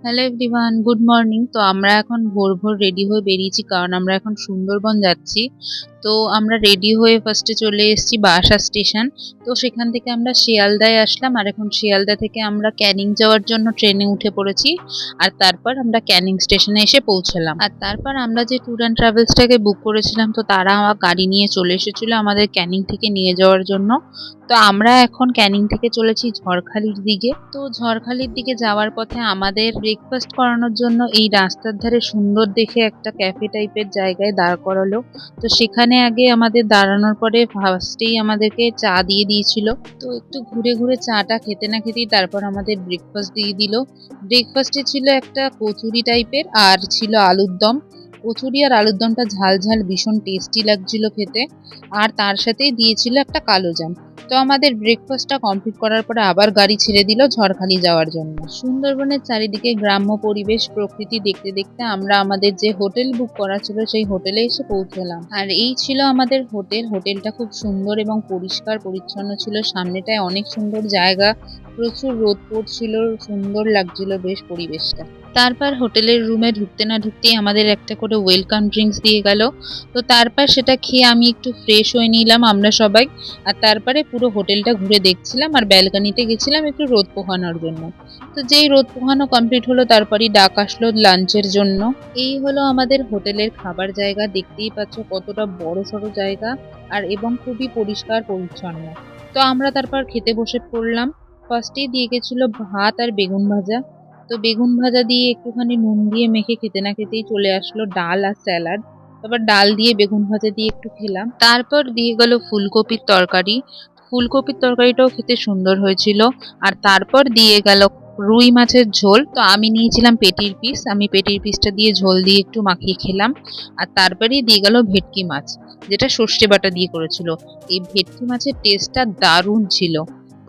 Hello everyone, good morning. তো আমরা এখন ভোর ভোর রেডি হয়ে বেরিয়েছি, কারণ আমরা এখন সুন্দরবন যাচ্ছি। তো আমরা রেডি হয়ে ফার্স্টে চলে এসেছি বারাসাত স্টেশন। তো সেখান থেকে আমরা শিয়ালদায় আসলাম, আর এখন শিয়ালদা থেকে আমরা ক্যানিং যাওয়ার জন্য ট্রেনে উঠে পড়েছি। আর তারপর আমরা ক্যানিং স্টেশনে এসে পৌঁছলাম। আর তারপর আমরা যে ট্যুর অ্যান্ড ট্রাভেলসটাকে বুক করেছিলাম, তো তারা আমার গাড়ি নিয়ে চলে এসেছিল আমাদের ক্যানিং থেকে নিয়ে যাওয়ার জন্য। তো আমরা এখন ক্যানিং থেকে চলেছি ঝড়খালির দিকে। তো ঝড়খালির দিকে যাওয়ার পথে আমাদের ব্রেকফাস্ট করানোর জন্য এই রাস্তার ধারে সুন্দর দেখে একটা ক্যাফে টাইপের জায়গায় দাঁড় করালো। তো সেখানে আগে আমাদের দাঁড়ানোর পরে ফার্স্টেই আমাদেরকে চা দিয়ে দিয়েছিল। তো একটু ঘুরে ঘুরে চাটা খেতে না খেতেই তারপর আমাদের ব্রেকফাস্ট দিয়ে দিল। ব্রেকফাস্টে ছিল একটা কচুরি টাইপের, আর ছিল আলুর দম। কচুরি আর আলুর দমটা ঝাল ঝাল ভীষণ টেস্টি লাগছিল খেতে। আর তার সাথেই দিয়েছিল একটা কালো জাম। তো আমাদের ব্রেকফাস্টটা কমপ্লিট করার পরে আবার গাড়ি ছেড়ে দিল ঝড়খালি যাওয়ার জন্য। সুন্দরবনের চারিদিকে গ্রাম্য পরিবেশ, প্রকৃতি দেখতে দেখতে আমরা আমাদের যে হোটেল বুক করা ছিল সেই হোটেলে এসে পৌঁছলাম। আর এই ছিল আমাদের হোটেল। হোটেলটা খুব সুন্দর এবং পরিষ্কার পরিচ্ছন্ন ছিল। সামনেটায় অনেক সুন্দর জায়গা, প্রচুর রোদ পড়ছিল, সুন্দর লাগছিল বেশ পরিবেশটা। তারপর হোটেলের রুমে ঢুকতে না ঢুকতেই আমাদের একটা করে ওয়েলকাম ড্রিঙ্কস দিয়ে গেল। তো তারপর সেটা খেয়ে আমি একটু ফ্রেশ হয়ে নিলাম আমরা সবাই। আর তারপরে পুরো হোটেলটা ঘুরে দেখছিলাম, আর ব্যালকনিতে গেছিলাম একটু রোদ পোহানোর জন্য। তো যেই রোদ পোহানো কমপ্লিট হলো তারপরই ডাক আসলো লাঞ্চের জন্য। এই হলো আমাদের হোটেলের খাবার জায়গা। দেখতেই পাচ্ছ কতটা বড় সড়ো জায়গা, আর এবং খুবই পরিষ্কার পরিচ্ছন্ন। তো আমরা তারপর খেতে বসে পড়লাম। ফার্স্টেই দিয়ে গেছিল ভাত আর বেগুন ভাজা। তো বেগুন ভাজা দিয়ে একটুখানি নুন দিয়ে মেখে খেতে না খেতেই চলে আসলো ডাল আর স্যালাড। তারপর ডাল দিয়ে বেগুন ভাজা দিয়ে একটু খেলাম। তারপর দিয়ে গেল ফুলকপির তরকারি। ফুলকপির তরকারিটাও খেতে সুন্দর হয়েছিল। আর তারপর দিয়ে গেল রুই মাছের ঝোল। তো আমি নিয়েছিলাম পেটির পিস, আমি পেটির পিসটা দিয়ে ঝোল দিয়ে একটু মাখিয়ে খেলাম। আর তারপরেই দিয়ে গেল ভেটকি মাছ, যেটা সর্ষে বাটা দিয়ে করেছিল। এই ভেটকি মাছের টেস্টটা দারুণ ছিল।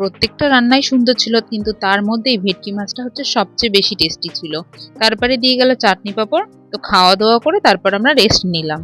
প্রত্যেকটা রান্নাই সুন্দর ছিল, কিন্তু তার মধ্যে এই ভেটকি মাছটা হচ্ছে সবচেয়ে বেশি টেস্টি ছিল। তারপরে দিয়ে গেল চাটনি পাঁপড়। তো খাওয়া দাওয়া করে তারপর আমরা রেস্ট নিলাম।